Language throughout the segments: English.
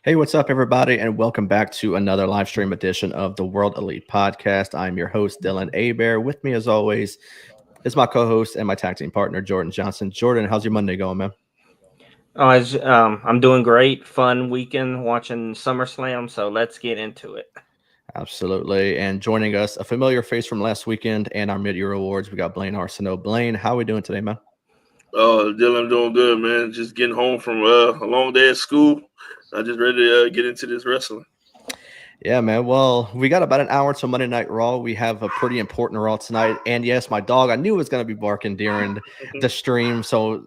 Hey, what's up, everybody, and welcome back to another live stream edition of the World Elite Podcast. I'm your host, Dylan Abear. With me, as always, is my co-host and my tag team partner, Jordan Johnson. Jordan, how's your Monday going, man? I'm doing great. Fun weekend watching SummerSlam. So let's get into it. Absolutely. And joining us, a familiar face from last weekend and our mid-year awards, we got Blaine Arceneaux. Blaine, how are we doing today, man? Dylan, I'm doing good, man. Just getting home from a long day at school. I just ready to get into this wrestling. Yeah, man. Well, we got about an hour until Monday Night Raw. We have a pretty important Raw tonight. And yes, my dog, I knew it was going to be barking during the stream. So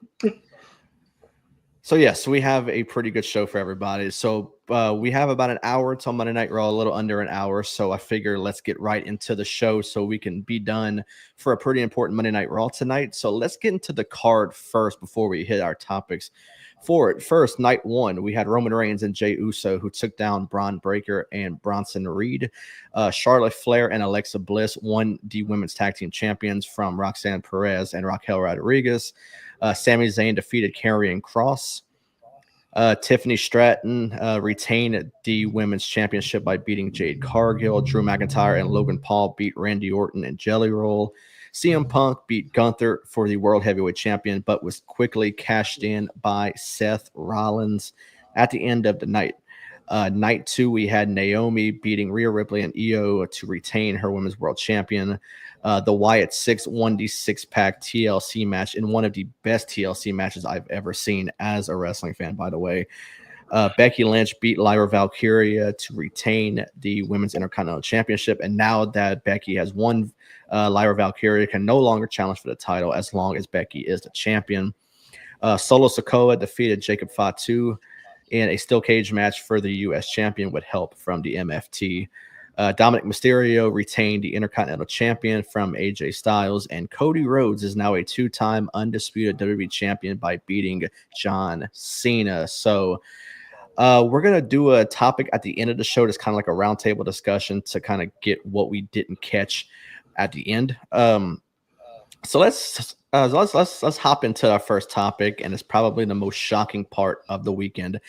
yes, we have a pretty good show for everybody. So we have about an hour until Monday Night Raw, a little under an hour. So I figure let's get right into the show so we can be done for a pretty important Monday Night Raw tonight. So let's get into the card first before we hit our topics. For it, first, night one, we had Roman Reigns and Jey Uso, who took down Braun Breaker and Bronson Reed. Charlotte Flair and Alexa Bliss won the Women's Tag Team Champions from Roxanne Perez and Raquel Rodriguez. Sami Zayn defeated Karrion Kross. Tiffany Stratton retained the Women's Championship by beating Jade Cargill. Drew McIntyre and Logan Paul beat Randy Orton and Jelly Roll. CM Punk beat Gunther for the World Heavyweight Champion, but was quickly cashed in by Seth Rollins at the end of the night. Night two, we had Naomi beating Rhea Ripley and Io to retain her Women's World Champion. The Wyatt 6 1D 6-pack TLC match in one of the best TLC matches I've ever seen as a wrestling fan, by the way. Becky Lynch beat Lyra Valkyria to retain the Women's Intercontinental Championship. And now that Becky has won, Lyra Valkyria can no longer challenge for the title as long as Becky is the champion. Solo Sikoa defeated Jacob Fatu in a steel cage match for the U.S. champion with help from the MFT. Dominic Mysterio retained the Intercontinental Champion from AJ Styles, and Cody Rhodes is now a two-time undisputed WWE champion by beating John Cena. So we're going to do a topic at the end of the show that's kind of like a roundtable discussion to kind of get what we didn't catch at the end. So let's hop into our first topic, and it's probably the most shocking part of the weekend,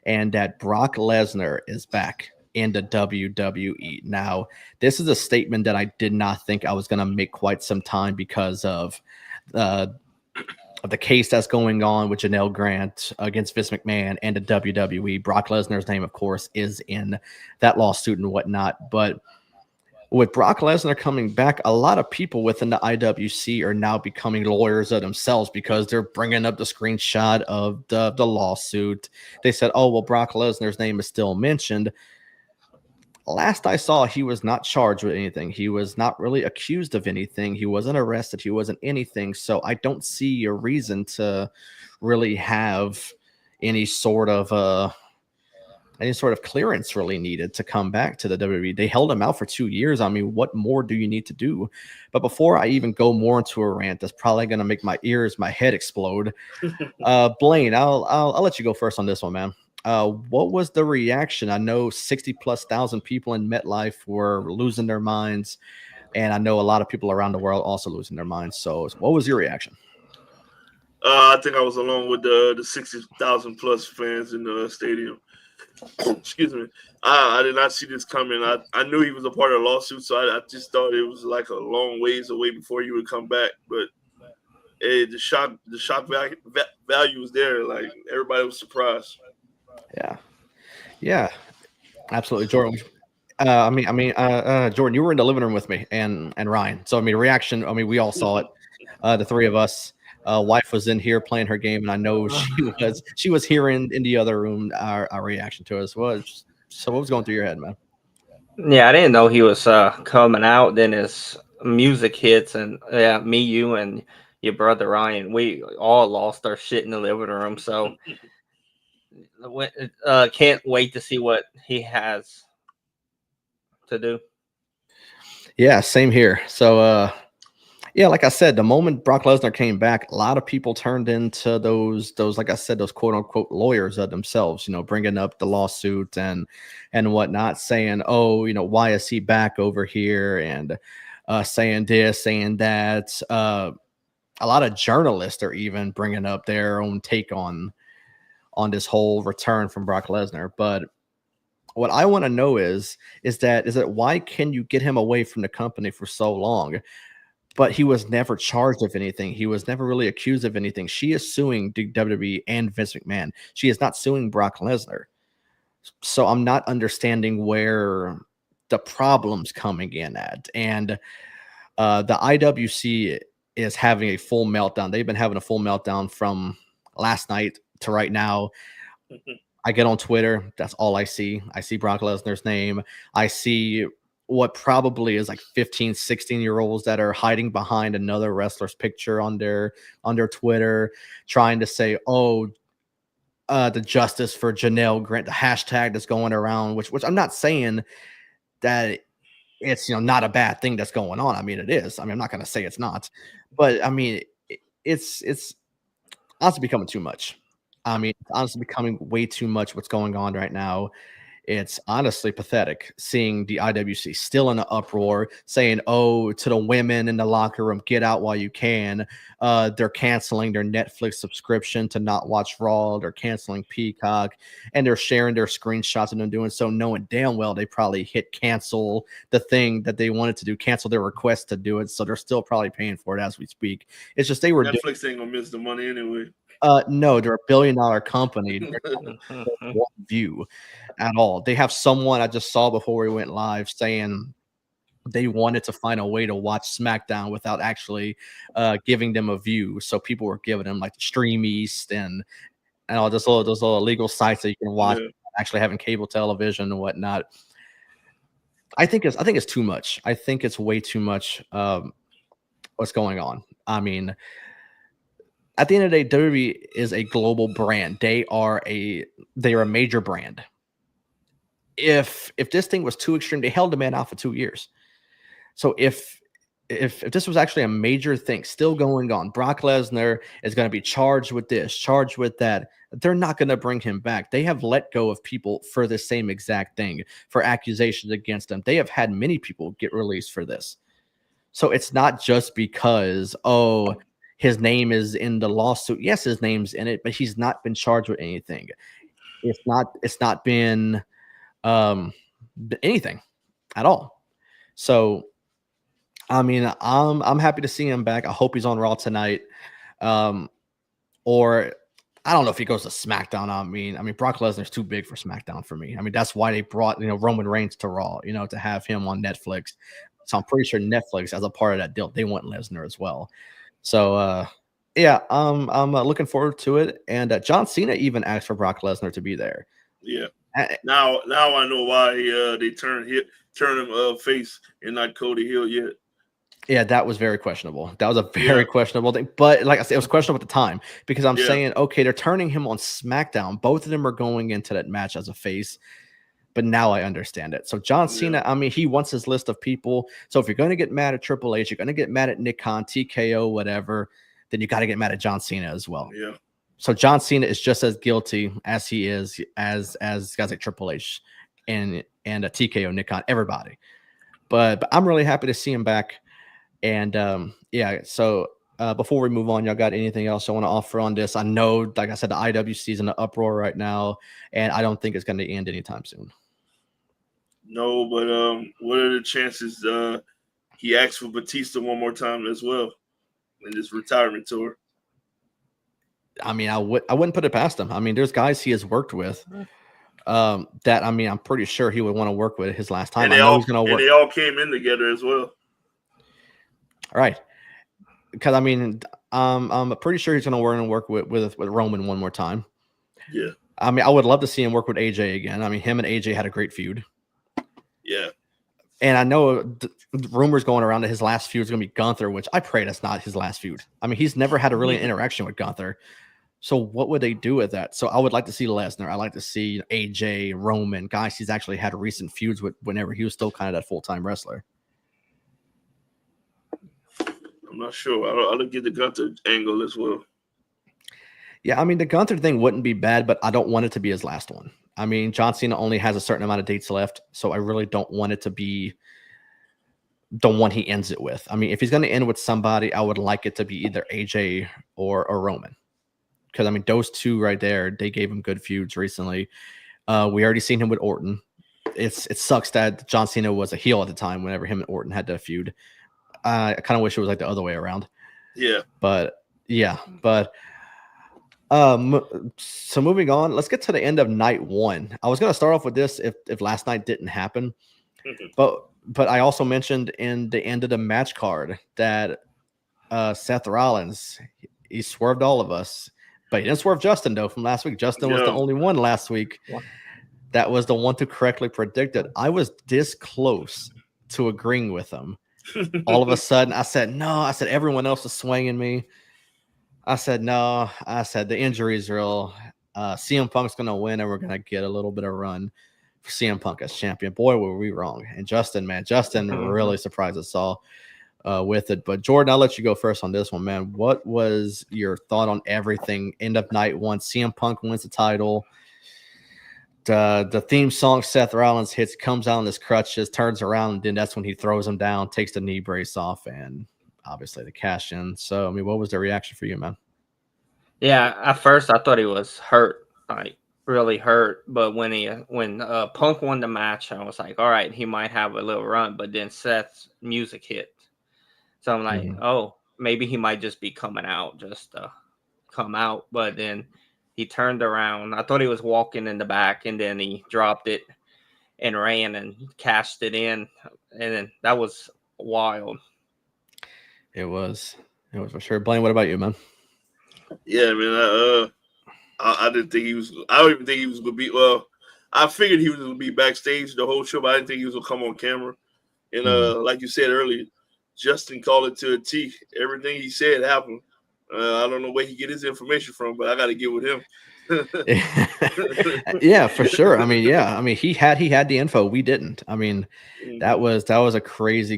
and that Brock Lesnar is back in the WWE. Now, this is a statement that I did not think I was going to make quite some time because of the case that's going on with Janelle Grant against Vince McMahon and the WWE. Brock Lesnar's name, of course, is in that lawsuit and whatnot. But with Brock Lesnar coming back, a lot of people within the IWC are now becoming lawyers of themselves because they're bringing up the screenshot of the lawsuit. They said, oh, well, Brock Lesnar's name is still mentioned. Last I saw, he was not charged with anything. He was not really accused of anything. He wasn't arrested. He wasn't anything. So I don't see a reason to really have any sort of clearance really needed to come back to the WWE. They held him out for 2 years. I mean, what more do you need to do? But before I even go more into a rant, that's probably going to make my head explode. Blaine, I'll let you go first on this one, man. What was the reaction? I know 60,000+ people in MetLife were losing their minds, and I know a lot of people around the world also losing their minds. So what was your reaction? I think I was along with the 60,000+ fans in the stadium. Excuse me. I did not see this coming. I knew he was a part of the lawsuit, so I just thought it was like a long ways away before he would come back. But the shock value was there. Like, everybody was surprised. Yeah, absolutely, Jordan. Jordan, you were in the living room with me and Ryan. So I mean, reaction. I mean, we all saw it. The three of us. Wife was in here playing her game, and I know she was here in the other room. Our reaction to it was. So what was going through your head, man? Yeah, I didn't know he was coming out. Then his music hits, and yeah, me, you, and your brother Ryan, we all lost our shit in the living room. So can't wait to see what he has to do. Yeah, same here. So yeah, like I said, the moment Brock Lesnar came back, a lot of people turned into those like I said, those quote unquote lawyers of themselves, bringing up the lawsuit and whatnot, saying, oh, why is he back over here? And saying this, saying that. A lot of journalists are even bringing up their own take on this whole return from Brock Lesnar. But what I want to know is that why can you get him away from the company for so long? But he was never charged of anything. He was never really accused of anything. She is suing WWE and Vince McMahon. She is not suing Brock Lesnar. So I'm not understanding where the problem's coming in at. And the IWC is having a full meltdown. They've been having a full meltdown from last night to right now. I get on Twitter. That's all I see. I see Brock Lesnar's name. I see what probably is like 15, 16-year-olds that are hiding behind another wrestler's picture on their Twitter, trying to say, oh, the justice for Janelle Grant, the hashtag that's going around, which I'm not saying that it's, not a bad thing that's going on. I mean, it is. I mean, I'm not going to say it's not, but I mean, it's honestly becoming too much. I mean, it's honestly becoming way too much what's going on right now. It's honestly pathetic seeing the IWC still in an uproar, saying, oh, to the women in the locker room, get out while you can. They're canceling their Netflix subscription to not watch Raw. They're canceling Peacock, and they're sharing their screenshots of them doing so, knowing damn well they probably hit cancel the thing that they wanted to do, cancel their request to do it. So they're still probably paying for it as we speak. It's just they were Netflix ain't gonna miss the money anyway. No, they're a billion-dollar company. One view at all. They have someone I just saw before we went live saying they wanted to find a way to watch SmackDown without actually giving them a view. So people were giving them like Stream East and all those little illegal sites that you can watch, actually having cable television and whatnot. I think it's too much. I think it's way too much. What's going on? I mean, at the end of the day, WWE is a global brand. They are a major brand. If this thing was too extreme, they held the man out for 2 years. So if this was actually a major thing still going on, Brock Lesnar is going to be charged with this, charged with that. They're not going to bring him back. They have let go of people for the same exact thing, for accusations against them. They have had many people get released for this. So it's not just because, oh, his name is in the lawsuit. Yes, his name's in it, but he's not been charged with anything. It's not been anything at all. So, I mean, I'm happy to see him back. I hope he's on Raw tonight. Or I don't know if he goes to SmackDown. I mean, Brock Lesnar's too big for SmackDown for me. I mean, that's why they brought Roman Reigns to Raw, to have him on Netflix. So I'm pretty sure Netflix, as a part of that deal, they want Lesnar as well. So, yeah, I'm looking forward to it. And John Cena even asked for Brock Lesnar to be there. Yeah. Now I know why they turned him face and not Cody Hill yet. Yeah, that was very questionable. That was a very questionable thing. But like I said, it was questionable at the time because I'm saying, okay, they're turning him on SmackDown. Both of them are going into that match as a face. But now I understand it. So John Cena, I mean, he wants his list of people. So if you're going to get mad at Triple H, you're going to get mad at Nick Khan, TKO, whatever, then you got to get mad at John Cena as well. Yeah. So John Cena is just as guilty as he is as guys like Triple H and a TKO, Nick Khan, everybody. But I'm really happy to see him back. And so before we move on, y'all got anything else I want to offer on this? I know, like I said, the IWC is in an uproar right now, and I don't think it's going to end anytime soon. No, but what are the chances he asked for Batista one more time as well in this retirement tour? I mean, I wouldn't put it past him. I mean, there's guys he has worked with that, I mean, I'm pretty sure he would want to work with his last time. And they all came in together as well. All right. Because, I mean, I'm pretty sure he's going to work with Roman one more time. Yeah. I mean, I would love to see him work with AJ again. I mean, him and AJ had a great feud. Yeah. And I know the rumors going around that his last feud is going to be Gunther, which I pray that's not his last feud. I mean, he's never had a really interaction with Gunther. So what would they do with that? So I would like to see Lesnar. I like to see AJ, Roman, guys he's actually had recent feuds with whenever he was still kind of that full-time wrestler. I'm not sure. I'll get the Gunther angle as well. Yeah, I mean, the Gunther thing wouldn't be bad, but I don't want it to be his last one. I mean, John Cena only has a certain amount of dates left, so I really don't want it to be the one he ends it with. I mean, if he's going to end with somebody, I would like it to be either AJ or Roman. Because, I mean, those two right there, they gave him good feuds recently. We already seen him with Orton. it sucks that John Cena was a heel at the time whenever him and Orton had to feud. I kind of wish it was like the other way around. Yeah. But yeah, but so moving on, let's get to the end of night one. I was gonna start off with this if last night didn't happen, but I also mentioned in the end of the match card that Seth Rollins, he swerved all of us, but he didn't swerve Justin though from last week. Justin was the only one last week that was the one to correctly predict it. I was this close to agreeing with him. All of a sudden, I said no. I said everyone else is swinging me. I said no. I said the injury is real. CM Punk's gonna win, and we're gonna get a little bit of run for CM Punk as champion. Boy, were we wrong. And Justin really surprised us all with it. But Jordan, I'll let you go first on this one, man. What was your thought on everything? End of night one, CM Punk wins the title. The theme song Seth Rollins hits, comes out on his crutches, turns around, and then that's when he throws him down, takes the knee brace off, and obviously the cash in. So, I mean, what was the reaction for you, man? Yeah, at first I thought he was hurt, like really hurt. But when Punk won the match, I was like, all right, he might have a little run. But then Seth's music hit, so I'm like, oh, maybe he might just be coming out, just come out. But then he turned around. I thought he was walking in the back, and then he dropped it and ran and cashed it in, and then that was wild. It was for sure. Blaine, what about you, man? Yeah, man. I didn't think he was. I don't even think he was gonna be. Well, I figured he was gonna be backstage the whole show, but I didn't think he was gonna come on camera. And like you said earlier, Justin called it to a T. Everything he said happened. I don't know where he get his information from, but I got to get with him. Yeah, for sure. I mean, he had the info. We didn't. I mean, that was a crazy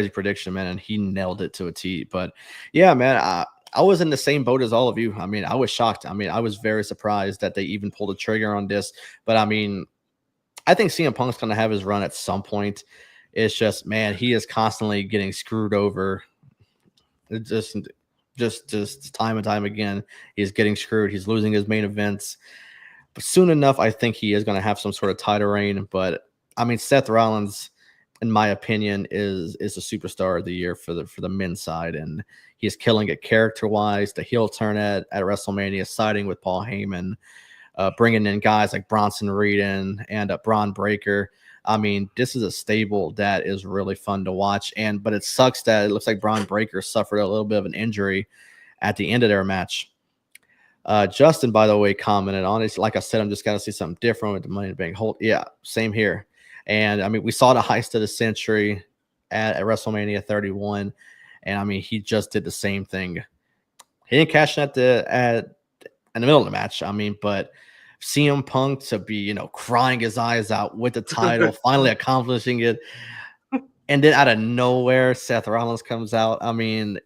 prediction, man, and he nailed it to a T. But yeah, man, I was in the same boat as all of you. I mean, I was shocked. I mean, I was very surprised that they even pulled the trigger on this. But I mean, I think CM Punk's going to have his run at some point. It's just, man, he is constantly getting screwed over. Just time and time again, he's getting screwed. He's losing his main events. But soon enough, I think he is going to have some sort of title reign. But I mean, Seth Rollins, in my opinion, is a superstar of the year for the men's side, and he's killing it character-wise. The heel turn at WrestleMania, siding with Paul Heyman, bringing in guys like Bronson Reed and Braun Breaker. I mean, this is a stable that is really fun to watch. But it sucks that it looks like Braun Breaker suffered a little bit of an injury at the end of their match. Justin, by the way, commented on it. Like I said, I'm just got to see something different with the Money in the Bank hold. Yeah, same here. And I mean, we saw the heist of the century at WrestleMania 31, and I mean, he just did the same thing. He didn't cash in in the middle of the match. I mean, but CM Punk to be, crying his eyes out with the title, finally accomplishing it, and then out of nowhere, Seth Rollins comes out. I mean,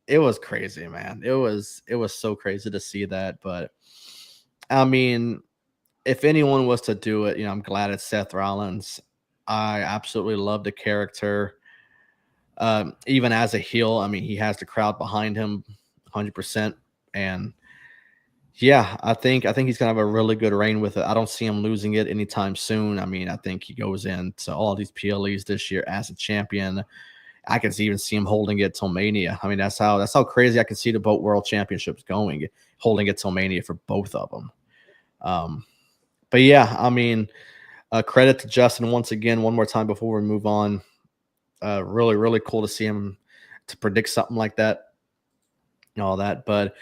it was crazy, man. It was so crazy to see that. But I mean, if anyone was to do it, I'm glad it's Seth Rollins. I absolutely love the character. Even as a heel, I mean, he has the crowd behind him 100%. And yeah, I think he's going to have a really good reign with it. I don't see him losing it anytime soon. I mean, I think he goes into all these PLEs this year as a champion. I can even see him holding it till Mania. I mean, that's how crazy I can see the Boat World Championships going, holding it till Mania for both of them. But yeah, I mean, credit to Justin once again, one more time before we move on. Really, really cool to see him to predict something like that and all that. But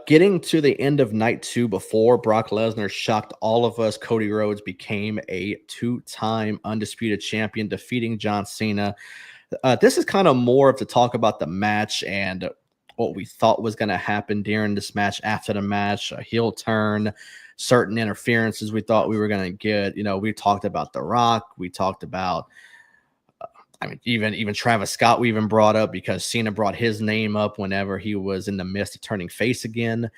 getting to the end of night two before Brock Lesnar shocked all of us, Cody Rhodes became a two-time undisputed champion, defeating John Cena. This is kind of more of to talk about the match and what we thought was going to happen during this match, after the match, a heel turn, certain interferences we thought we were going to get. We talked about The Rock. We talked about, even Travis Scott we even brought up because Cena brought his name up whenever he was in the midst of turning face again.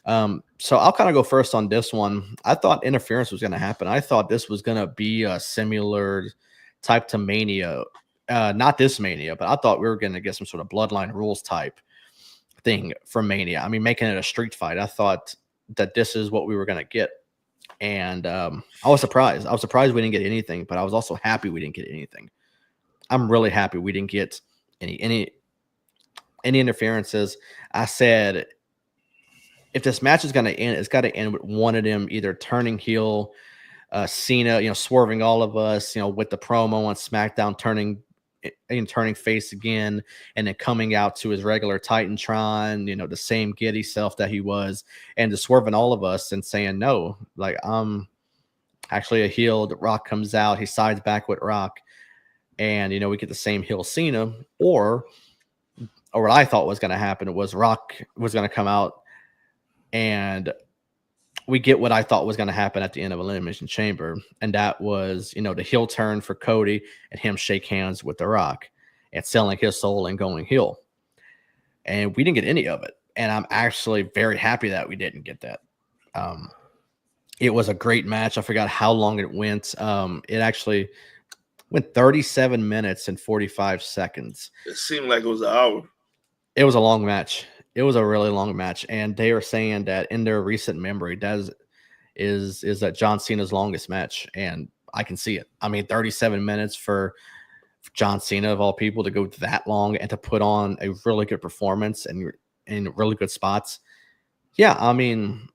So I'll kind of go first on this one. I thought interference was going to happen. I thought this was going to be a similar type to Mania. Not this Mania, but I thought we were going to get some sort of bloodline rules type thing for Mania. I mean, making it a street fight. I thought that this is what we were going to get. And I was surprised. I was surprised we didn't get anything, but I was also happy we didn't get anything. I'm really happy we didn't get any interferences. I said, if this match is going to end, it's got to end with one of them either turning heel, Cena, swerving all of us, with the promo on SmackDown, turning face again, and then coming out to his regular Titantron, the same giddy self that he was, and just swerving all of us and saying, no, like, I'm actually a heel. The Rock comes out, he sides back with Rock, and, we get the same heel Cena, or what I thought was going to happen was Rock was going to come out and we get what I thought was going to happen at the end of Elimination Chamber. And that was, the heel turn for Cody and him shake hands with The Rock and selling his soul and going heel. And we didn't get any of it. And I'm actually very happy that we didn't get that. It was a great match. I forgot how long it went. It actually went 37 minutes and 45 seconds. It seemed like it was an hour. It was a long match. It was a really long match, and they are saying that in their recent memory, that is that John Cena's longest match, and I can see it. I mean, 37 minutes for John Cena, of all people, to go that long and to put on a really good performance and in really good spots. Yeah, I mean,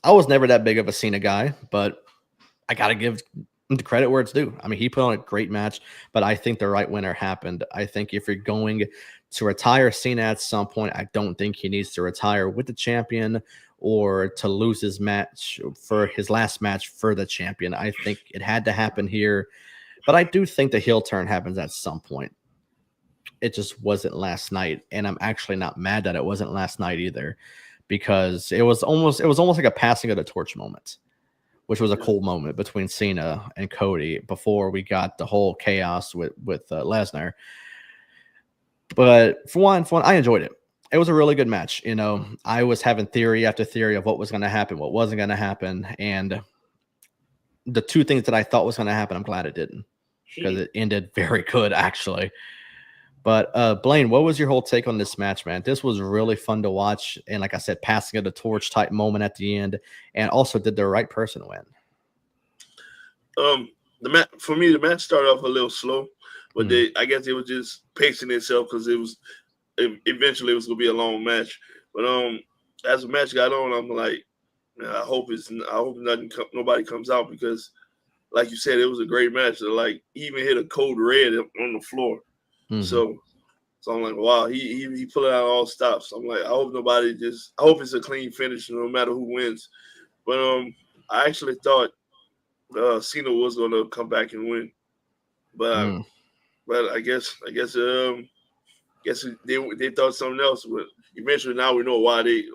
I was never that big of a Cena guy, but I got to give the credit where it's due. I mean, he put on a great match, but I think the right winner happened. I think if you're going to retire Cena at some point, I don't think he needs to retire with the champion or to lose his match for his last match for the champion. I think it had to happen here, but I do think the heel turn happens at some point. It just wasn't last night, and I'm actually not mad that it wasn't last night either, because it was almost like a passing of the torch moment, which was a cool moment between Cena and Cody before we got the whole chaos with Lesnar. But for one, I enjoyed it. It was a really good match. I was having theory after theory of what was going to happen, what wasn't going to happen. And the two things that I thought was going to happen, I'm glad it didn't, because it ended very good, actually. But Blaine, what was your whole take on this match, man? This was really fun to watch. And like I said, passing of the torch type moment at the end. And also, did the right person win? For me, the match started off a little slow. But I guess it was just pacing itself because eventually it was gonna be a long match. But as the match got on, I'm like, man, I hope nobody comes out, because, like you said, it was a great match. Like, he even hit a code red on the floor. Mm-hmm. So I'm like, wow, he pulled out all stops. I'm like, I hope it's a clean finish no matter who wins. But I actually thought Cena was gonna come back and win, but. But I guess they thought something else. But eventually, now we know why he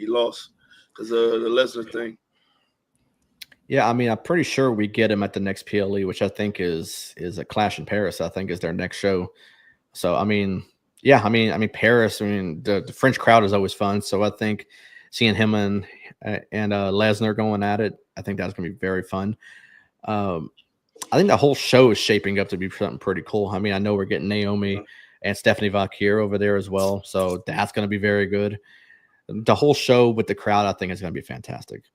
lost, because of the Lesnar thing. Yeah, I mean, I'm pretty sure we get him at the next PLE, which I think is a Clash in Paris. I think is their next show. So I mean, yeah, I mean Paris. I mean, the French crowd is always fun. So I think seeing him and Lesnar going at it, I think that's gonna be very fun. I think the whole show is shaping up to be something pretty cool. I mean, I know we're getting Naomi and Stephanie Valkyrie over there as well, so that's going to be very good. The whole show with the crowd, I think, is going to be fantastic.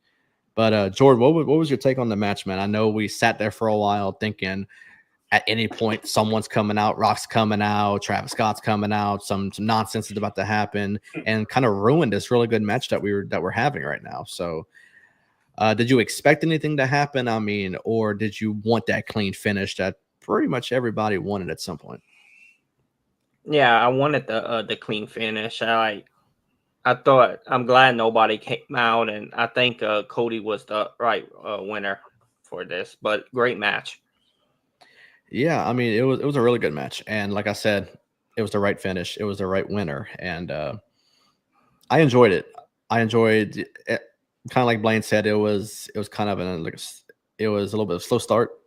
But Jordan, what was your take on the match, man? I know we sat there for a while thinking at any point someone's coming out, Rock's coming out, Travis Scott's coming out, some nonsense is about to happen, and kind of ruined this really good match that we're having right now. So. Did you expect anything to happen? I mean, or did you want that clean finish that pretty much everybody wanted at some point? Yeah, I wanted the clean finish. I'm glad nobody came out, and I think Cody was the right winner for this. But great match. Yeah, I mean, it was a really good match, and like I said, it was the right finish. It was the right winner, and I enjoyed it. I enjoyed it. Kind of like Blaine said, it was kind of it was a little bit of a slow start,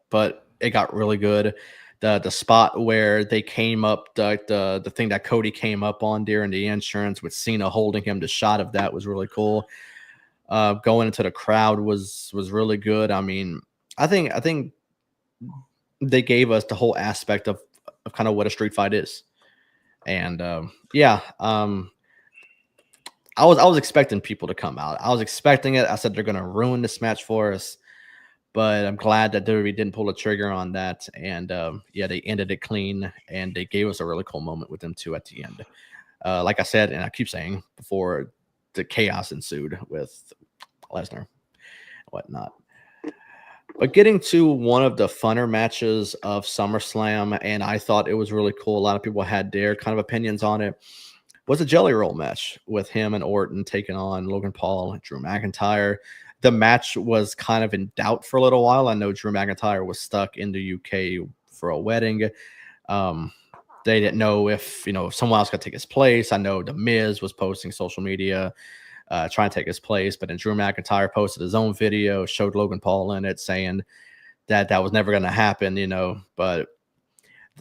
but it got really good. The spot where they came up, the thing that Cody came up on during the insurance with Cena holding him, the shot of that was really cool. Going into the crowd was really good. I mean, I think they gave us the whole aspect of kind of what a street fight is, and I was expecting people to come out. I was expecting it. I said they're going to ruin this match for us, but I'm glad that WWE didn't pull the trigger on that. And yeah, they ended it clean, and they gave us a really cool moment with them too at the end. Like I said, and I keep saying before, the chaos ensued with Lesnar and whatnot. But getting to one of the funner matches of SummerSlam, and I thought it was really cool. A lot of people had their kind of opinions on it. Was a Jelly Roll match with him and Orton taking on Logan Paul and Drew McIntyre. The match was kind of in doubt for a little while. I know Drew McIntyre was stuck in the UK for a wedding. They didn't know if someone else could take his place. I know The Miz was posting social media trying to take his place, but then Drew McIntyre posted his own video, showed Logan Paul in it, saying that was never going to happen, But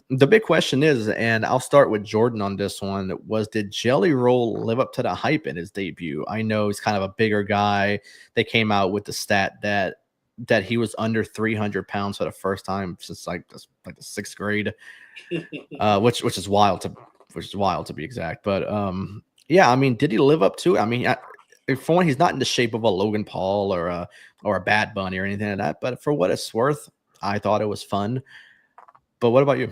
the big question is, and I'll start with Jordan on this one, did Jelly Roll live up to the hype in his debut? I know he's kind of a bigger guy. They came out with the stat that he was under 300 pounds for the first time since like the sixth grade, which is wild to be exact. But yeah, I mean, did he live up to it? I mean, for one, he's not in the shape of a Logan Paul or a Bad Bunny or anything like that. But for what it's worth, I thought it was fun. But what about you?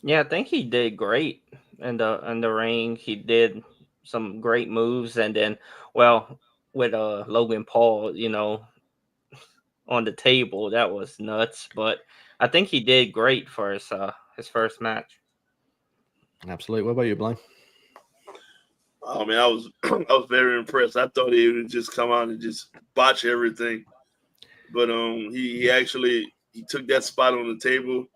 Yeah, I think he did great in the ring. He did some great moves, and then with Logan Paul, on the table, that was nuts. But I think he did great for his first match. Absolutely. What about you, Blaine? Oh man, I was very impressed. I thought he would just come out and just botch everything, but he actually took that spot on the table.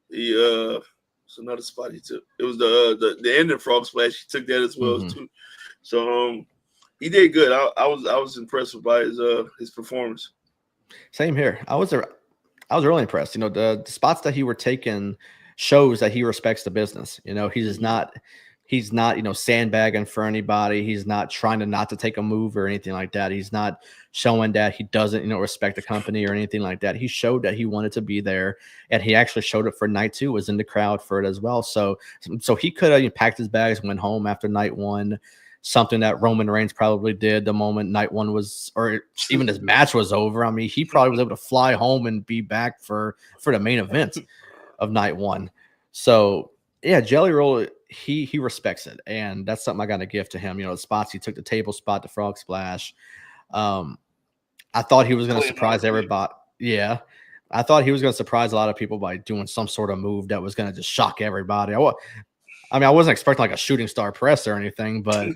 It's another spot he took. It was the ending frog splash. He took that as well too. So he did good. I was impressed by his performance. Same here. I was really impressed. The spots that he were taking shows that he respects the business. He's not sandbagging for anybody. He's not trying not to take a move or anything like that. He's not showing that he doesn't respect the company or anything like that. He showed that he wanted to be there, and he actually showed it for night 2. Was in the crowd for it as well. So he could have packed his bags and went home after night 1. Something that Roman Reigns probably did the moment night 1 was, or even his match was over. I mean, he probably was able to fly home and be back for the main event of night 1. So yeah, Jelly Roll, he respects it, and that's something I got to give to him. The spots he took, the table spot, the frog splash. I thought he was going to surprise everybody. Yeah, I thought he was going to surprise a lot of people by doing some sort of move that was going to just shock everybody. I wasn't expecting like a shooting star press or anything, but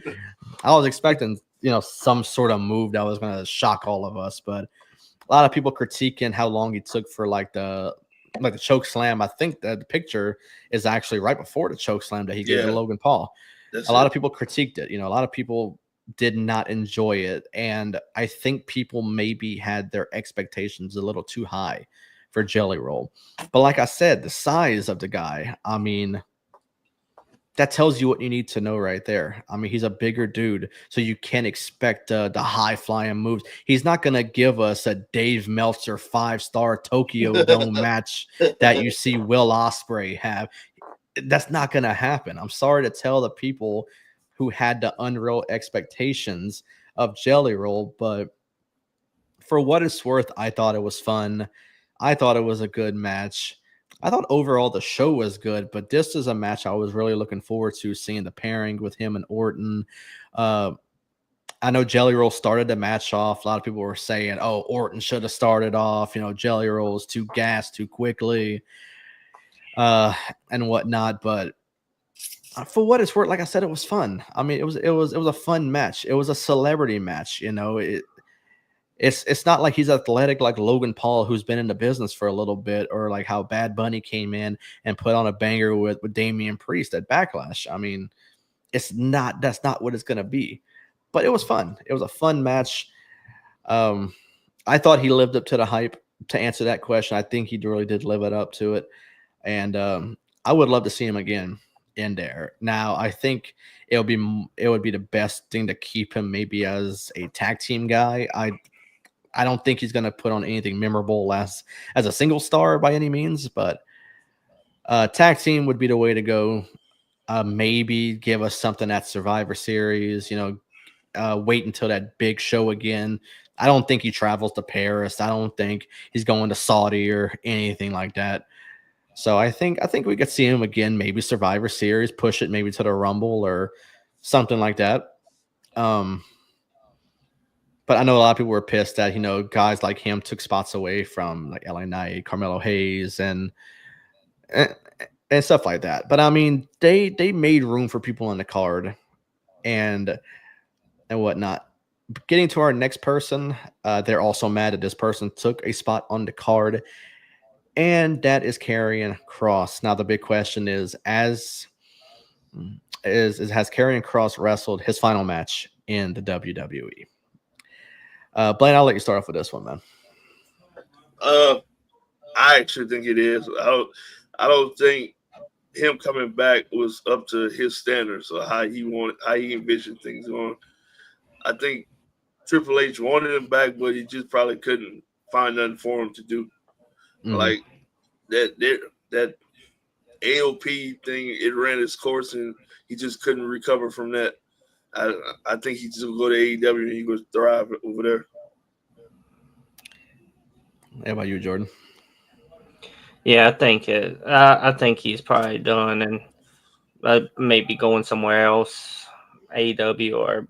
I was expecting, some sort of move that was going to shock all of us. But a lot of people critiquing how long he took for the choke slam. I think that the picture is actually right before the choke slam that he gave to Logan Paul. A lot of people critiqued it. A lot of people did not enjoy it. And I think people maybe had their expectations a little too high for Jelly Roll. But like I said, the size of the guy, I mean, that tells you what you need to know right there. I mean, he's a bigger dude, so you can't expect the high-flying moves. He's not going to give us a Dave Meltzer 5-star Tokyo Dome match that you see Will Ospreay have. That's not going to happen. I'm sorry to tell the people who had the unreal expectations of Jelly Roll, but for what it's worth, I thought it was fun. I thought it was a good match. I thought overall the show was good, but this is a match I was really looking forward to, seeing the pairing with him and Orton. I know Jelly Roll started the match off. A lot of people were saying, oh, Orton should have started off. Jelly Roll was too gassed too quickly and whatnot. But for what it's worth, like I said, it was fun. I mean, it was a fun match. It was a celebrity match. It's not like he's athletic like Logan Paul, who's been in the business for a little bit, or like how Bad Bunny came in and put on a banger with Damian Priest at Backlash. I mean, that's not what it's going to be. But it was fun. It was a fun match. I thought he lived up to the hype. To answer that question, I think he really did live it up to it. And I would love to see him again in there. Now, I think it would be the best thing to keep him maybe as a tag team guy. I don't think he's going to put on anything memorable as a single star by any means, but tag team would be the way to go. Maybe give us something at Survivor Series, wait until that big show again. I don't think he travels to Paris. I don't think he's going to Saudi or anything like that. So I think we could see him again, maybe Survivor Series, push it maybe to the Rumble or something like that. But I know a lot of people were pissed that, guys like him took spots away from like LA Knight, Carmelo Hayes, and stuff like that. But I mean, they made room for people on the card and whatnot. Getting to our next person, they're also mad that this person took a spot on the card, and that is Karrion Kross. Now the big question is, has Karrion Kross wrestled his final match in the WWE? Blaine, I'll let you start off with this one, man. I actually think it is. I don't think him coming back was up to his standards or how he envisioned things going. I think Triple H wanted him back, but he just probably couldn't find nothing for him to do. Mm-hmm. Like that AOP thing, it ran its course, and he just couldn't recover from that. I think he just will go to AEW and he would thrive over there. How about you, Jordan? Yeah, I think he's probably done and maybe going somewhere else, AEW or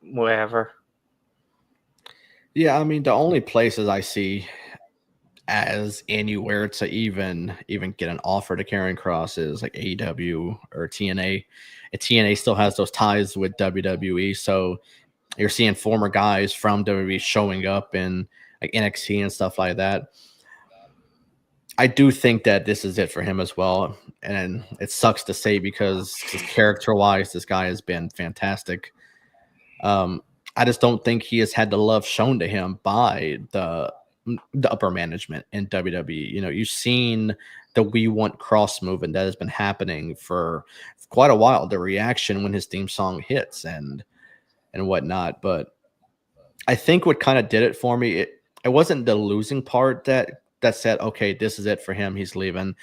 wherever. Yeah, I mean, the only places I see as anywhere to even get an offer to Karrion Kross is like AEW or TNA. And TNA still has those ties with WWE, so you're seeing former guys from WWE showing up in like NXT and stuff like that. I do think that this is it for him as well, and it sucks to say because just character-wise, this guy has been fantastic. I just don't think he has had the love shown to him by the upper management in WWE. You've seen the "We Want Kross" movement that has been happening for quite a while. The reaction when his theme song hits and whatnot. But I think what kind of did it for me, it wasn't the losing part that said, okay, this is it for him, he's leaving.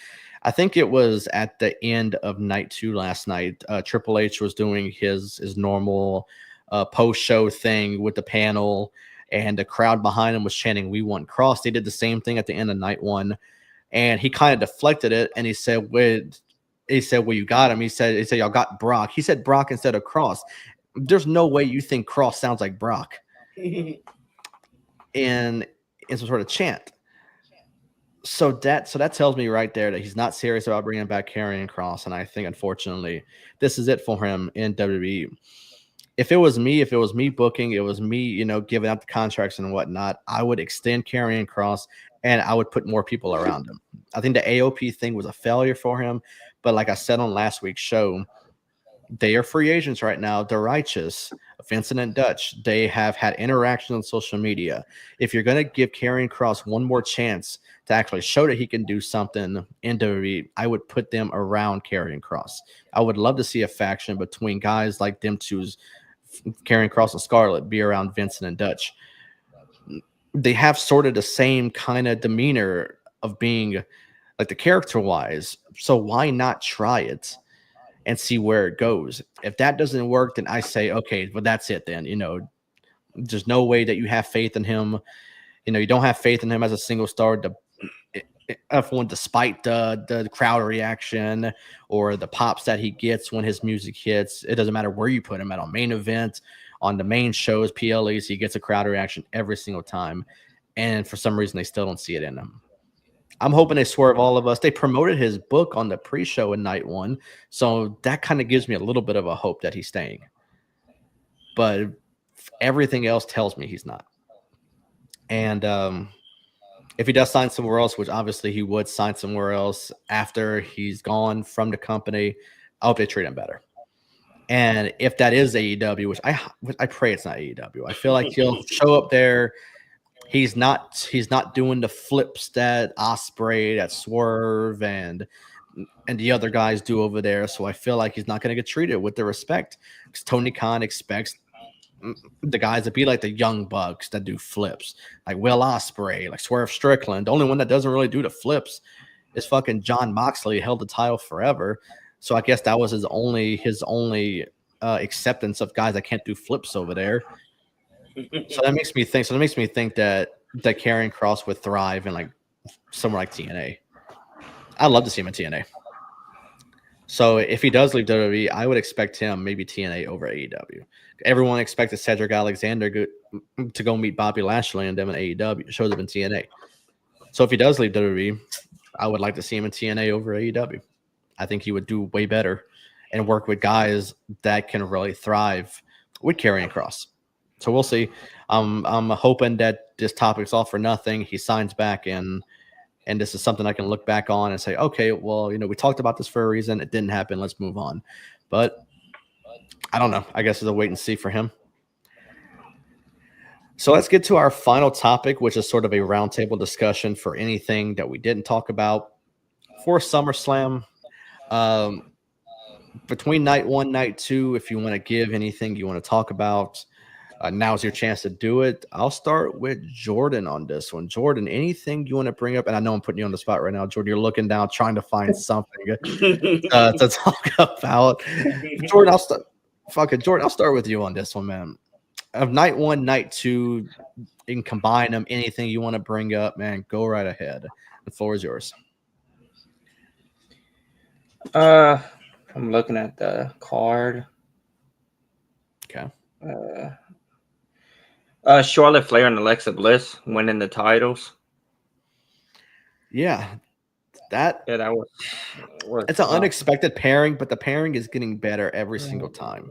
I think it was at the end of night 2 last night. Triple H was doing his normal post-show thing with the panel, and the crowd behind him was chanting, "We Want Kross." They did the same thing at the end of night 1, and he kind of deflected it, and he said, well, you got him. He said, y'all got Brock. He said Brock instead of Kross. There's no way you think Kross sounds like Brock in some sort of chant. So that tells me right there that he's not serious about bringing back Karrion Kross, and I think, unfortunately, this is it for him in WWE. If it was me booking, it was me, giving out the contracts and whatnot, I would extend Karrion Kross and I would put more people around him. I think the AOP thing was a failure for him, but like I said on last week's show, they are free agents right now. The Righteous, Vincent and Dutch, they have had interactions on social media. If you're going to give Karrion Kross one more chance to actually show that he can do something in WWE, I would put them around Karrion Kross. I would love to see a faction between guys like them two's, Karrion Kross and Scarlett, be around Vincent and Dutch. They have sort of the same kind of demeanor of being like the character-wise, so why not try it and see where it goes? If that doesn't work, then I say, okay, well, that's it then. There's no way that you have faith in him. You don't have faith in him as a single star F1 despite the crowd reaction or the pops that he gets when his music hits. It doesn't matter where you put him at, on main event, on the main shows, PLEs, he gets a crowd reaction every single time. And for some reason, they still don't see it in him. I'm hoping they swerve all of us. They promoted his book on the pre-show in night 1, so that kind of gives me a little bit of a hope that he's staying. But everything else tells me he's not. And if he does sign somewhere else, which obviously he would sign somewhere else after he's gone from the company, I hope they treat him better. And if that is AEW, which I pray it's not AEW, I feel like he'll show up there. He's not doing the flips that Ospreay, that Swerve, and the other guys do over there. So I feel like he's not going to get treated with the respect, because Tony Khan expects the guys to be like the Young Bucks that do flips, like Will Ospreay, like Swerve Strickland. The only one that doesn't really do the flips is fucking John Moxley, held the title forever. So I guess that was his only acceptance of guys that can't do flips over there. So that makes me think that Karrion Kross would thrive in like somewhere like TNA. I'd love to see him in TNA. So if he does leave WWE, I would expect him maybe TNA over AEW. Everyone expected Cedric Alexander to go meet Bobby Lashley and them in AEW. Shows up in TNA. So if he does leave WWE, I would like to see him in TNA over AEW. I think he would do way better and work with guys that can really thrive with Karrion Kross. So we'll see. I'm hoping that this topic's all for nothing. He signs back in. And this is something I can look back on and say, okay, well, we talked about this for a reason. It didn't happen. Let's move on. But I don't know. I guess it's a wait and see for him. So let's get to our final topic, which is sort of a roundtable discussion for anything that we didn't talk about for SummerSlam. Between night 1, night 2, if you want to give anything you want to talk about, now's your chance to do it. I'll start with Jordan on this one. Jordan, anything you want to bring up? And I know I'm putting you on the spot right now, Jordan. You're looking down, trying to find something to talk about. Jordan, I'll start with you on this one, man. Of night 1, night 2, you can combine them. Anything you want to bring up, man, go right ahead. The floor is yours. I'm looking at the card. Okay. Charlotte Flair and Alexa Bliss winning the titles. Yeah, that was it's an unexpected pairing, but the pairing is getting better every single time.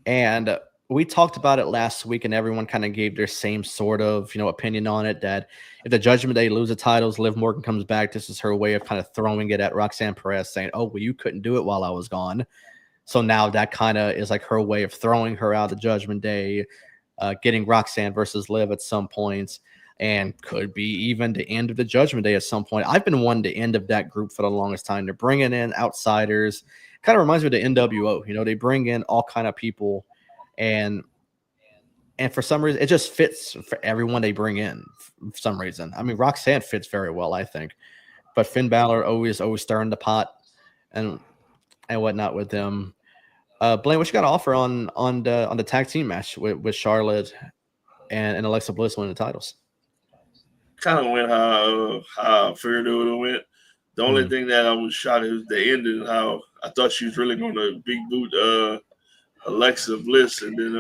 And we talked about it last week, and everyone kind of gave their same sort of opinion on it. That if the Judgment Day lose the titles, Liv Morgan comes back. This is her way of kind of throwing it at Roxanne Perez, saying, "Oh, well, you couldn't do it while I was gone." So now that kind of is like her way of throwing her out of Judgment Day. Getting Roxanne versus Liv at some points, and could be even the end of the Judgment Day at some point. I've been wanting the end of that group for the longest time. They're bringing in outsiders. Kind of reminds me of the NWO. They bring in all kind of people, and for some reason, it just fits for everyone they bring in. For some reason, I mean, Roxanne fits very well, I think, but Finn Balor always stirring the pot and whatnot with them. Blaine, what you got to offer on the tag team match with Charlotte and Alexa Bliss winning the titles? Kind of went how I figured it would have went. The only thing that I was shocked is the ending. How I thought she was really going to big boot Alexa Bliss, and then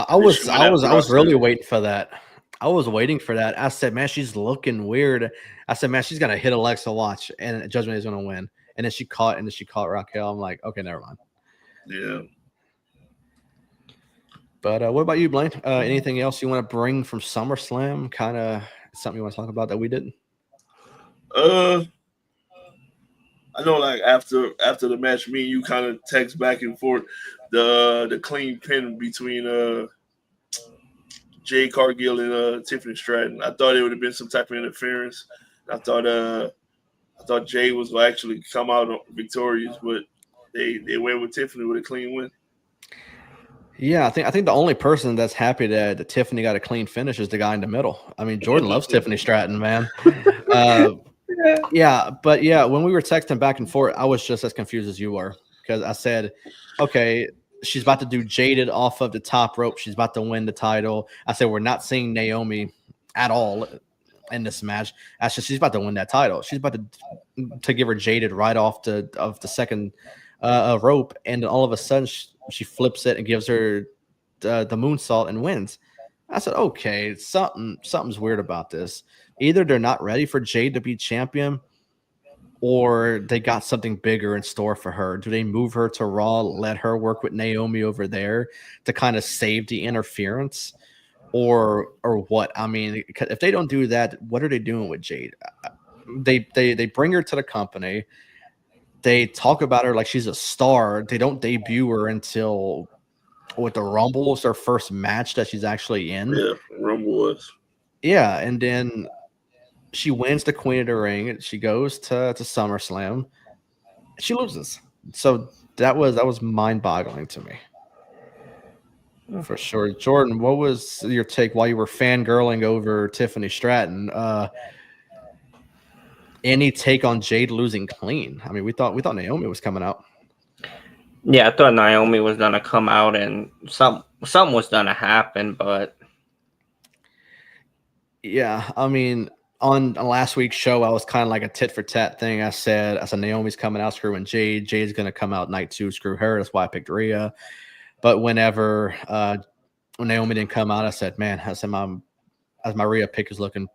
I was really waiting for that. I was waiting for that. I said, man, she's looking weird. I said, man, she's gonna hit Alexa, watch, and Judgment is gonna win. And then she caught Raquel. I'm like, okay, never mind. Yeah. But what about you, Blaine? Anything else you want to bring from SummerSlam? Kind of something you want to talk about that we didn't? I know, like after the match, me and you kind of text back and forth the clean pin between Jade Cargill and Tiffany Stratton. I thought it would have been some type of interference. I thought Jade was going to actually come out victorious, but they went with Tiffany with a clean win. Yeah, I think the only person that's happy that Tiffany got a clean finish is the guy in the middle. I mean, Jordan loves Tiffany Stratton, man. When we were texting back and forth, I was just as confused as you were, because I said, okay, she's about to do Jaded off of the top rope. She's about to win the title. I said, we're not seeing Naomi at all in this match. I said, she's about to win that title. She's about to give her Jaded right off the second rope, and then all of a sudden she flips it and gives her the moonsault and wins. I said, okay, something's weird about this. Either they're not ready for Jade to be champion, or they got something bigger in store for her. Do they move her to Raw, let her work with Naomi over there to kind of save the interference, or what? I mean, if they don't do that, what are they doing with Jade? They bring her to the company. They talk about her like she's a star. They don't debut her until the Rumble was her first match that she's actually in. Yeah, Rumble was. Yeah, and then she wins the Queen of the Ring. She goes to SummerSlam. She loses. So that was mind-boggling to me. For sure. Jordan, what was your take while you were fangirling over Tiffany Stratton? Any take on Jade losing clean? I mean, we thought Naomi was coming out. Yeah, I thought Naomi was gonna come out and something was gonna happen, but yeah, I mean, on last week's show, I was kind of like a tit for tat thing. I said Naomi's coming out screwing Jade. Jade's gonna come out night 2, screw her. That's why I picked Rhea. But whenever when Naomi didn't come out, I said, man, my Rhea pick is looking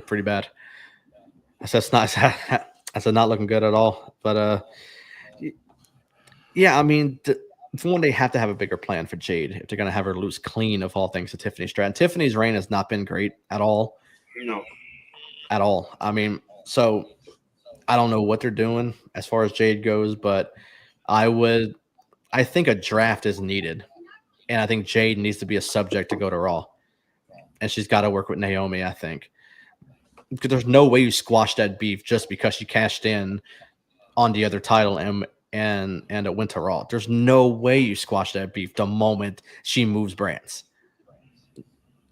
pretty bad. I said it's not. I said not looking good at all. But yeah, I mean, for one, they have to have a bigger plan for Jade if they're going to have her lose clean of all things to Tiffany Stratton. Tiffany's reign has not been great at all. No. At all. I mean, so I don't know what they're doing as far as Jade goes, but I think a draft is needed. And I think Jade needs to be a subject to go to Raw. And she's got to work with Naomi, I think. Because there's no way you squash that beef just because she cashed in on the other title and it went to Raw. There's no way you squash that beef the moment she moves brands.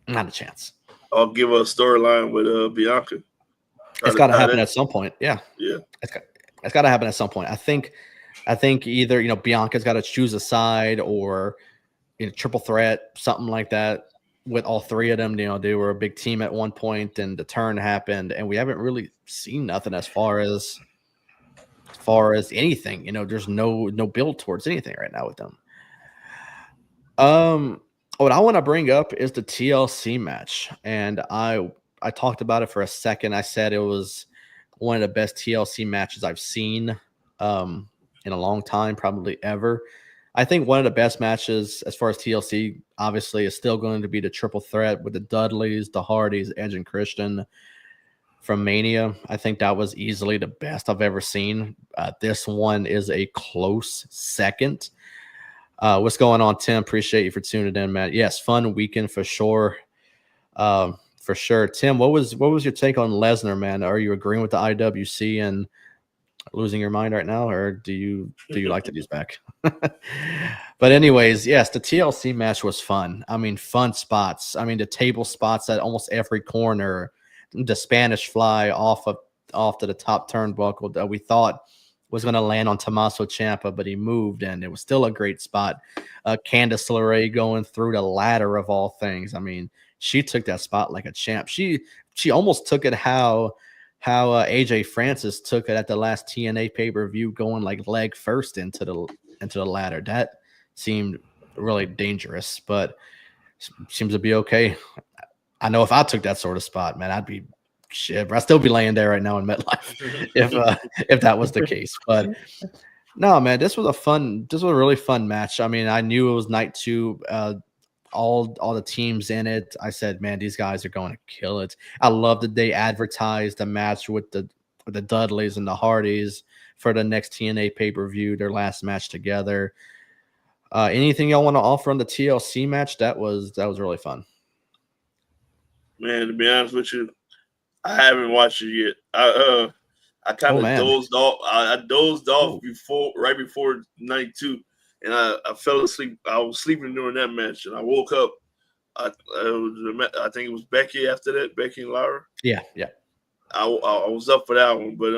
Not a chance. I'll give her a storyline with Bianca. It's got to happen at some point. Yeah. It's got to happen at some point. I think either Bianca's got to choose a side or triple threat, something like that. With all three of them, they were a big team at one point, and the turn happened, and we haven't really seen nothing as far as anything. There's no build towards anything right now with them. What I want to bring up is the TLC match, and I talked about it for a second. I said it was one of the best TLC matches I've seen in a long time, probably ever. I think one of the best matches as far as TLC, obviously, is still going to be the triple threat with the Dudleys, the Hardys, Edge, and Christian from Mania. I think that was easily the best I've ever seen. This one is a close second. What's going on, Tim? Appreciate you for tuning in, man. Yes, fun weekend for sure. For sure. Tim, what was your take on Lesnar, man? Are you agreeing with the IWC and losing your mind right now, or do you like that he's back? But anyways, yes, the TLC match was fun. I mean, fun spots. I mean, the table spots at almost every corner, the Spanish fly off to the top turnbuckle that we thought was going to land on Tommaso Ciampa, but he moved, and it was still a great spot. Candice LeRae going through the ladder of all things. I mean, she took that spot like a champ. She almost took it how AJ Francis took it at the last TNA pay-per-view, going like leg first into the ladder. That seemed really dangerous, but seems to be okay. I know if I took that sort of spot, man, I'd still be laying there right now in MetLife if that was the case. But no, man, this was a really fun match. I mean, I knew it was night 2. All the teams in it. I said, man, these guys are going to kill it. I love that they advertised the match with the Dudleys and the Hardys for the next TNA pay-per-view, their last match together. Anything y'all want to offer on the TLC match? That was really fun. Man, to be honest with you, I haven't watched it yet. I kind of dozed off. I dozed off right before night 2. And I fell asleep. I was sleeping during that match, and I woke up. I think it was Becky after that, Becky and Lara. Yeah. I was up for that one, but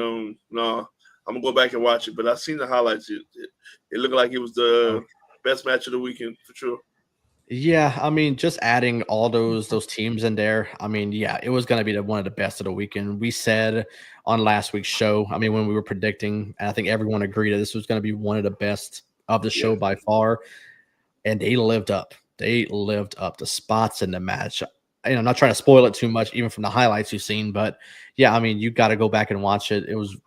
no, I'm gonna go back and watch it. But I seen the highlights. It looked like it was the best match of the weekend for sure. Yeah, I mean, just adding all those teams in there. I mean, yeah, it was going to be one of the best of the weekend. We said on last week's show. I mean, when we were predicting, and I think everyone agreed that this was going to be one of the best of the show by far, and they lived up. The spots in the match. I'm not trying to spoil it too much, even from the highlights you've seen, but yeah, I mean, you got to go back and watch it. It was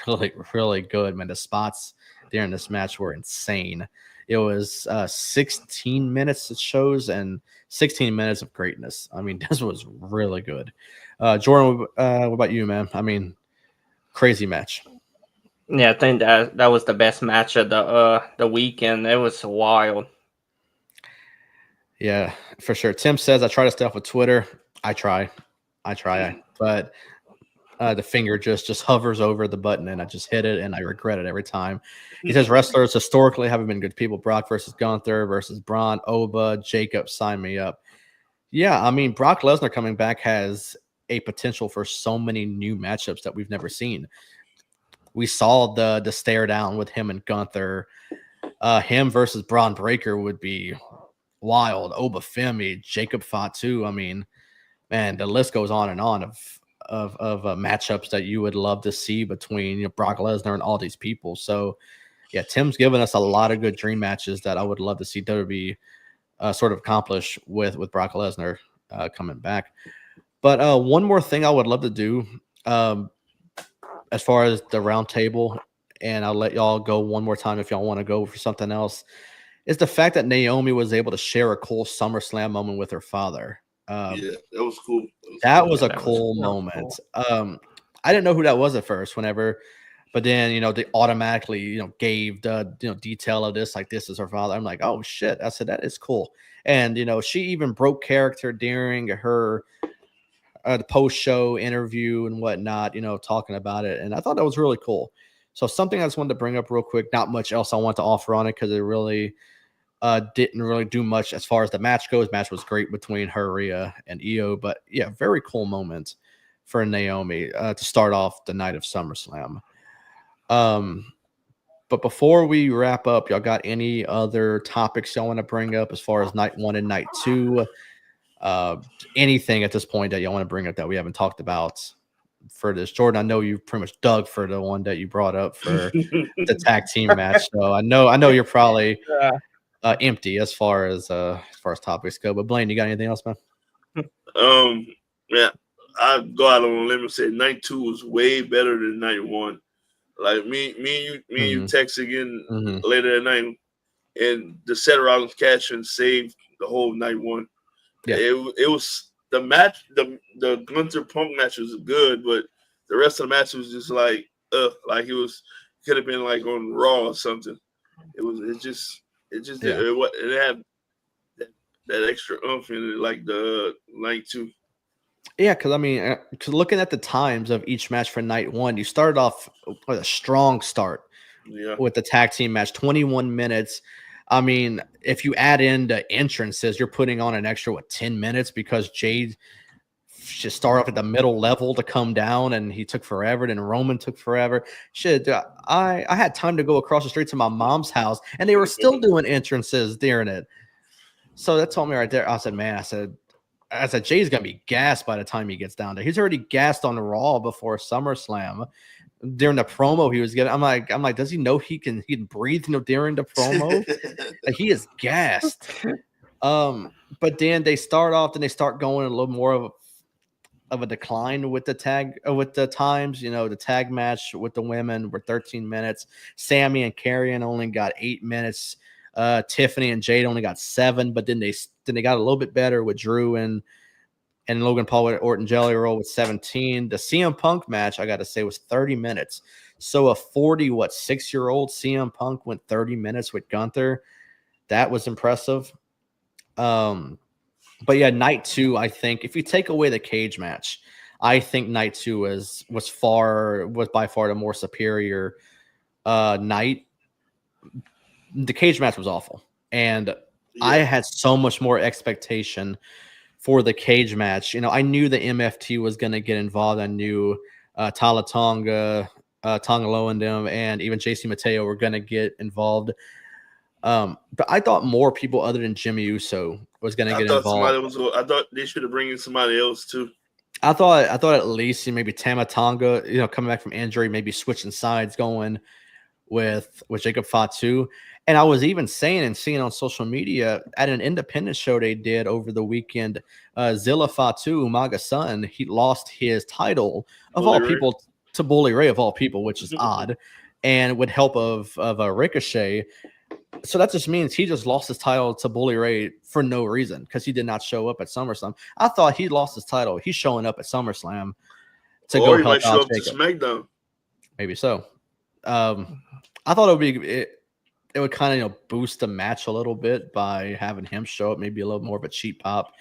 really, really good, man. The spots during this match were insane. It was 16 minutes it shows, and 16 minutes of greatness. I mean, this was really good. Jordan, what about you, man? I mean, crazy match. Yeah, I think that was the best match of the weekend. It was wild. Yeah, for sure. Tim says, I try to stay off of Twitter. I try, but the finger just hovers over the button, and I just hit it, and I regret it every time. He says, wrestlers historically haven't been good people. Brock versus Gunther versus Braun, Oba, Jacob, sign me up. Yeah, I mean, Brock Lesnar coming back has a potential for so many new matchups that we've never seen. We saw the stare down with him and Gunther Him versus Braun Breaker would be wild. Obafemi, Jacob Fatu. I mean, man, the list goes on and on of matchups that you would love to see between Brock Lesnar and all these people. So, yeah, Tim's given us a lot of good dream matches that I would love to see WWE sort of accomplish with Brock Lesnar coming back. But one more thing I would love to do as far as the round table, and I'll let y'all go one more time if y'all want to go for something else, is the fact that Naomi was able to share a cool SummerSlam moment with her father. Yeah, that was cool. That was a cool moment. Cool. I didn't know who that was at first but then, they automatically, gave the, detail of this, like this is her father. I'm like, oh shit. I said, that is cool. And, she even broke character during her the post-show interview and whatnot, talking about it. And I thought that was really cool. So something I just wanted to bring up real quick, not much else I want to offer on it because it really didn't really do much as far as the match goes. Match was great between her, Rhea, and Io, but yeah, very cool moment for Naomi to start off the night of SummerSlam. But before we wrap up, y'all got any other topics y'all want to bring up as far as night 1 and night 2? Anything at this point that y'all want to bring up that we haven't talked about for this? Jordan, I know you pretty much dug for the one that you brought up for the tag team match. So I know you're probably empty as far as topics go. But Blaine, you got anything else, man? Yeah, I go out on a limb and say night 2 was way better than night 1. Like me and you text again later that night, and the Seth Rollins catch and saved the whole night 1. Yeah, it was the match. The Gunther Punk match was good, but the rest of the match was just like it could have been like on Raw or something. It had that extra oomph in it, like the night 2. Yeah, because looking at the times of each match for night 1, you started off with a strong start with the tag team match, 21 minutes. I mean, if you add in the entrances, you're putting on an extra 10 minutes because Jade just started off at the middle level to come down, and he took forever. Then Roman took forever. Shit, I had time to go across the street to my mom's house, and they were still doing entrances during it. So that told me right there. I said, Jay's gonna be gassed by the time he gets down there. He's already gassed on Raw before SummerSlam. During the promo he was getting, I'm like, does he know he can breathe during the promo? He is gassed. But then they start going a little more of a decline with the times. The tag match with the women were 13 minutes. Sammy and Karrion only got 8 minutes. Tiffany and Jade only got 7, but then they got a little bit better with Drew and Logan Paul with Orton Jelly Roll with 17. The CM Punk match, I got to say, was 30 minutes. So a 6-year-old CM Punk went 30 minutes with Gunther. That was impressive. But yeah, night 2, I think if you take away the cage match, I think night 2 was by far the more superior night. The cage match was awful, and I had so much more expectation for the cage match. I knew the MFT was going to get involved. I knew Tala Tonga, Tongalo and them, and even JC Mateo were going to get involved. But I thought more people other than Jimmy Uso was going to get involved. I thought they should have brought in somebody else too. I thought at least maybe Tama Tonga, coming back from injury, maybe switching sides, going with Jacob Fatu. And I was even saying and seeing on social media at an independent show they did over the weekend, Zilla Fatu, Umaga's son, he lost his title of all people to Bully Ray of all people, which is odd, and with help of Ricochet. So that just means he just lost his title to Bully Ray for no reason because he did not show up at SummerSlam. I thought he lost his title. He's showing up at SummerSlam to go help out show up Jacob. To SmackDown. Maybe so. I thought it would kind of boost the match a little bit by having him show up, maybe a little more of a cheap pop.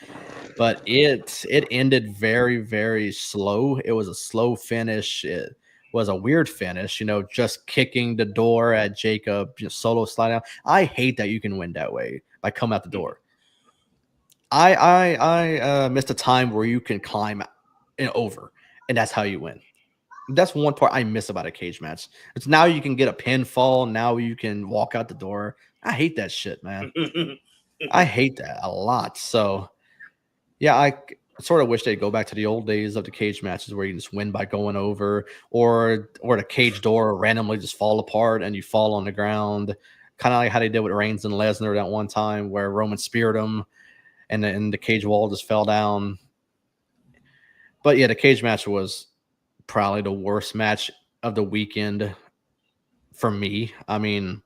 But it ended very, very slow. It was a slow finish. It was a weird finish, just kicking the door at Jacob, solo slide out. I hate that you can win that way by coming out the door. I missed a time where you can climb over, and that's how you win. That's one part I miss about a cage match. It's now you can get a pinfall. Now you can walk out the door. I hate that shit, man. I hate that a lot. So, yeah, I sort of wish they'd go back to the old days of the cage matches where you just win by going over, or the cage door randomly just fall apart and you fall on the ground, kind of like how they did with Reigns and Lesnar that one time where Roman speared him and the cage wall just fell down. But yeah, the cage match was probably the worst match of the weekend for me. I mean,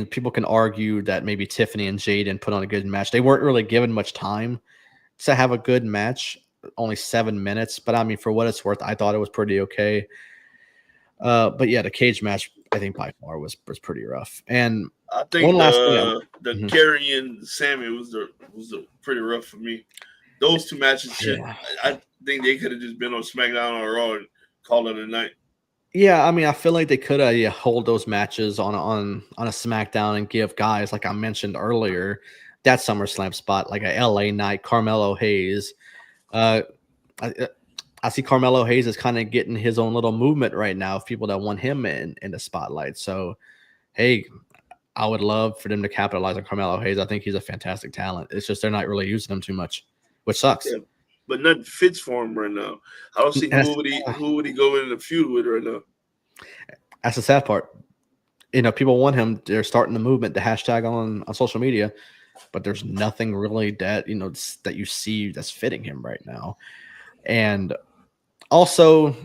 people can argue that maybe Tiffany and Jaden put on a good match. They weren't really given much time to have a good match, only 7 minutes. But I mean, for what it's worth, I thought it was pretty okay. But yeah, the cage match, I think by far was pretty rough. And I think one last thing, Kerry and Sammy was pretty rough for me. Those two matches, I think they could have just been on SmackDown or Raw and called it a night. Yeah, I mean, I feel like they could have hold those matches on a SmackDown and give guys, like I mentioned earlier, that SummerSlam spot, like a LA Knight, Carmelo Hayes. I see Carmelo Hayes is kind of getting his own little movement right now of people that want him in the spotlight. So, hey, I would love for them to capitalize on Carmelo Hayes. I think he's a fantastic talent. It's just they're not really using him too much, which sucks. Yeah, but nothing fits for him right now. I don't see who would he go in the feud with right now. That's the sad part. People want him. They're starting the movement, the hashtag on social media, but there's nothing really that that you see that's fitting him right now. And also,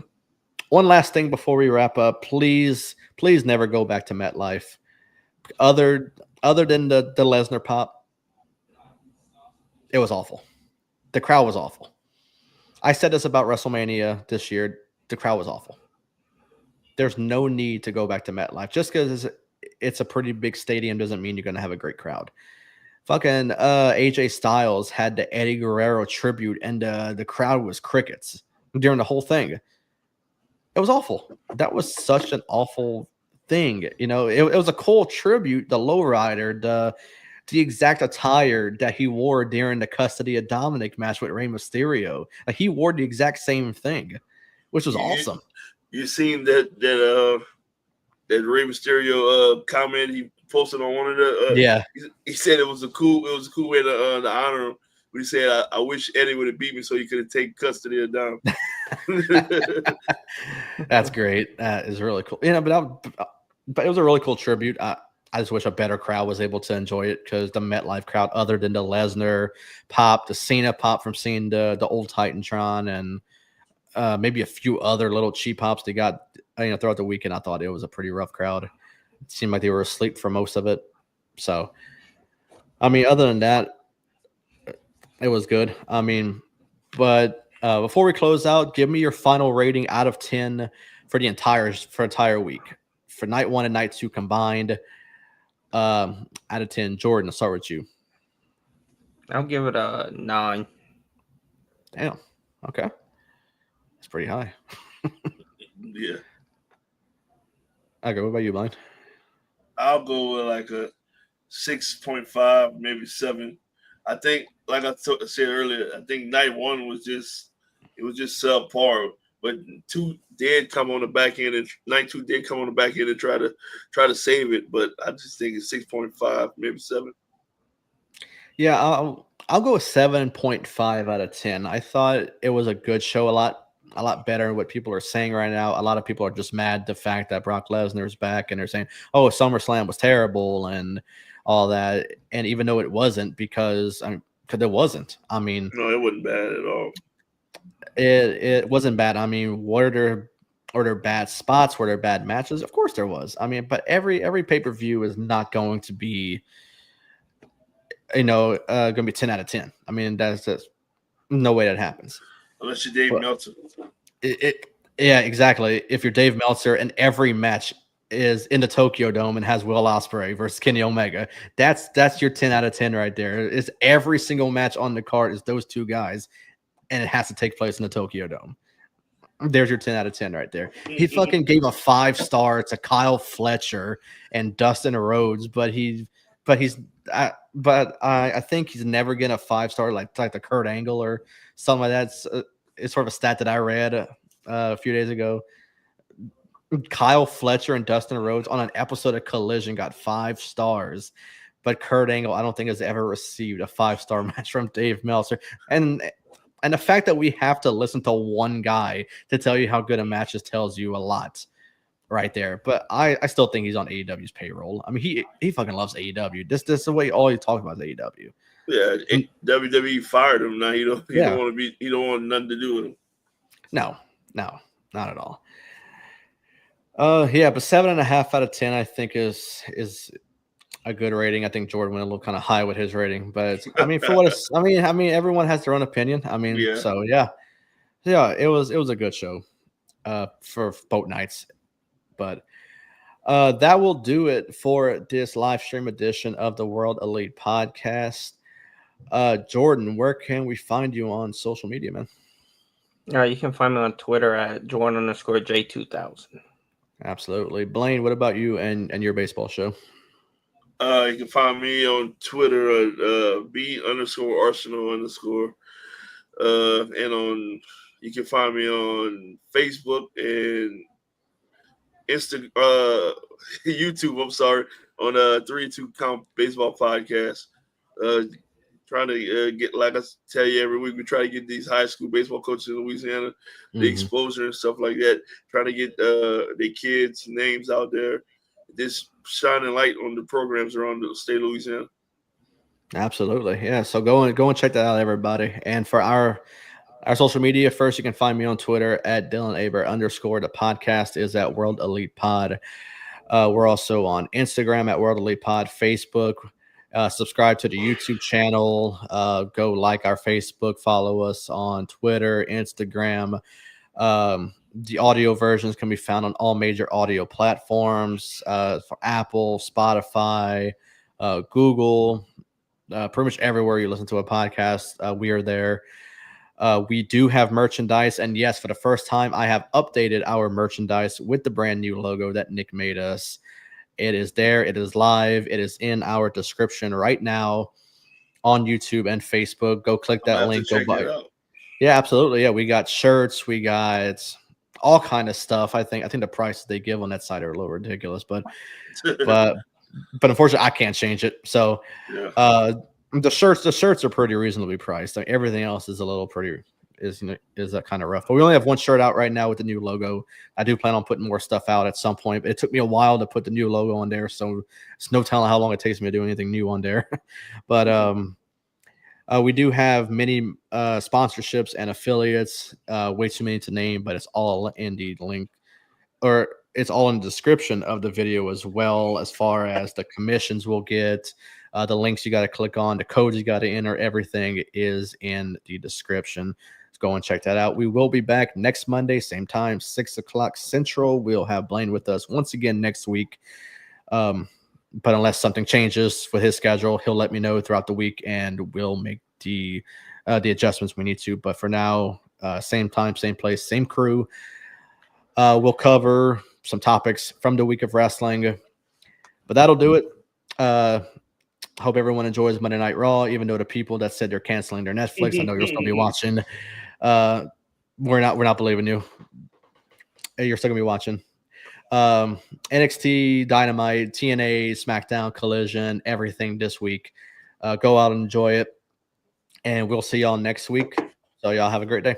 one last thing before we wrap up, please never go back to MetLife. Other than the Lesnar pop, it was awful. The crowd was awful. I said this about WrestleMania this year. The crowd was awful. There's no need to go back to MetLife. Just because it's a pretty big stadium doesn't mean you're going to have a great crowd. Fucking AJ Styles had the Eddie Guerrero tribute, and the crowd was crickets during the whole thing. It was awful. That was such an awful thing. It was a cool tribute. The lowrider, the exact attire that he wore during the Custody of Dominic match with Rey Mysterio. Like, he wore the exact same thing, which was awesome. You seen that Rey Mysterio comment he posted on one of the he said it was a cool way to honor him. But he said, I wish Eddie would have beat me so he could have taken custody of Dom. That's great. That is really cool. But it was a really cool tribute. I just wish a better crowd was able to enjoy it, because the MetLife crowd, other than the Lesnar pop, the Cena pop from seeing the old Titantron, and maybe a few other little cheap pops they got throughout the weekend, I thought it was a pretty rough crowd. It seemed like they were asleep for most of it. So, I mean, other than that, it was good. I mean, but before we close out, give me your final rating out of 10 for the entire week, for night 1 and night 2 combined. Out of 10. Jordan, I'll start with you. I'll give it a 9. Damn. Okay. That's pretty high. Yeah. Okay, what about you, Blaine? I'll go with like a 6.5, maybe 7. I think, like I said earlier, I think night 1 was just subpar. But 2 did come on the back end, and night 2 did come on the back end and try to save it. But I just think it's 6.5, maybe 7. Yeah, I'll go with 7.5 out of 10. I thought it was a good show, a lot better than what people are saying right now. A lot of people are just mad the fact that Brock Lesnar is back, and they're saying, "Oh, SummerSlam was terrible," and all that. And even though it wasn't, because it wasn't. I mean, no, it wasn't bad at all. It wasn't bad. I mean, were there bad spots? Were there bad matches? Of course there was. I mean, but every pay-per-view is not going to be, going to be 10 out of 10. I mean, that's just no way that happens. Unless you're Dave Meltzer. Yeah, exactly. If you're Dave Meltzer and every match is in the Tokyo Dome and has Will Ospreay versus Kenny Omega, that's your 10 out of 10 right there. It's every single match on the card is those two guys, and it has to take place in the Tokyo Dome. There's your 10 out of 10 right there. He fucking gave a 5-star to Kyle Fletcher and Dustin Rhodes, but I think he's never getting a 5-star like the Kurt Angle or something like that. It's sort of a stat that I read a few days ago. Kyle Fletcher and Dustin Rhodes on an episode of Collision got 5 stars, but Kurt Angle I don't think has ever received a 5-star match from Dave Meltzer. And the fact that we have to listen to one guy to tell you how good a match is tells you a lot right there. But I still think he's on AEW's payroll. I mean, he fucking loves AEW. This is the way all he talks about is AEW. Yeah, WWE fired him. Now he don't want to be. He don't want nothing to do with him. No, not at all. Yeah, but 7.5 out of 10, I think is a good rating. I think Jordan went a little kind of high with his rating, but I mean, for what it's, I mean, everyone has their own opinion. I mean, so yeah, it was a good show, for both nights, but that will do it for this live stream edition of the World Elite Podcast. Jordan, where can we find you on social media, man? You can find me on Twitter at Jordan_J2000. Absolutely. Blaine, what about you and your baseball show? You can find me on Twitter at B_Arceneaux_. And you can find me on Facebook and YouTube. I'm sorry, on 3-2 Count Baseball Podcast. Trying to get, like I tell you every week, we try to get these high school baseball coaches in Louisiana, the exposure and stuff like that. Trying to get their kids' names out there. Just shining light on the programs around the state of Louisiana. Absolutely, yeah. So go and check that out, everybody. And for our social media, first you can find me on Twitter at DylanAber_. The podcast is at World Elite Pod. We're also on Instagram at World Elite Pod, Facebook. Subscribe to the YouTube channel. Go like our Facebook. Follow us on Twitter, Instagram. The audio versions can be found on all major audio platforms, for Apple, Spotify, Google, pretty much everywhere you listen to a podcast. We are there. We do have merchandise, and yes, for the first time, I have updated our merchandise with the brand new logo that Nick made us. It is there. It is live. It is in our description right now on YouTube and Facebook. Go click that link. Go buy it. Yeah, absolutely. Yeah, we got shirts. We got all kind of stuff. I think the prices they give on that site are a little ridiculous, but unfortunately, I can't change it. So, the shirts are pretty reasonably priced. Like, everything else is a little pretty. Is kind of rough, but we only have one shirt out right now with the new logo. I do plan on putting more stuff out at some point, but it took me a while to put the new logo on there, so it's no telling how long it takes me to do anything new on there. But we do have many sponsorships and affiliates, way too many to name, but it's all in the link, or it's all in the description of the video, as well as far as the commissions we'll get, the links you got to click on, the codes you got to enter. Everything is in the description. Go and check that out. We will be back next Monday, same time, 6 o'clock Central. We'll have Blaine with us once again next week. But unless something changes with his schedule, he'll let me know throughout the week, and we'll make the adjustments we need to. But for now, same time, same place, same crew. We'll cover some topics from the week of wrestling. But that'll do it. Hope everyone enjoys Monday Night Raw, even though the people that said they're canceling their Netflix, I know you'll still be watching. We're not believing you. You're still gonna be watching. NXT, Dynamite, TNA, SmackDown, Collision, everything this week. Go out and enjoy it, and we'll see y'all next week. So y'all have a great day.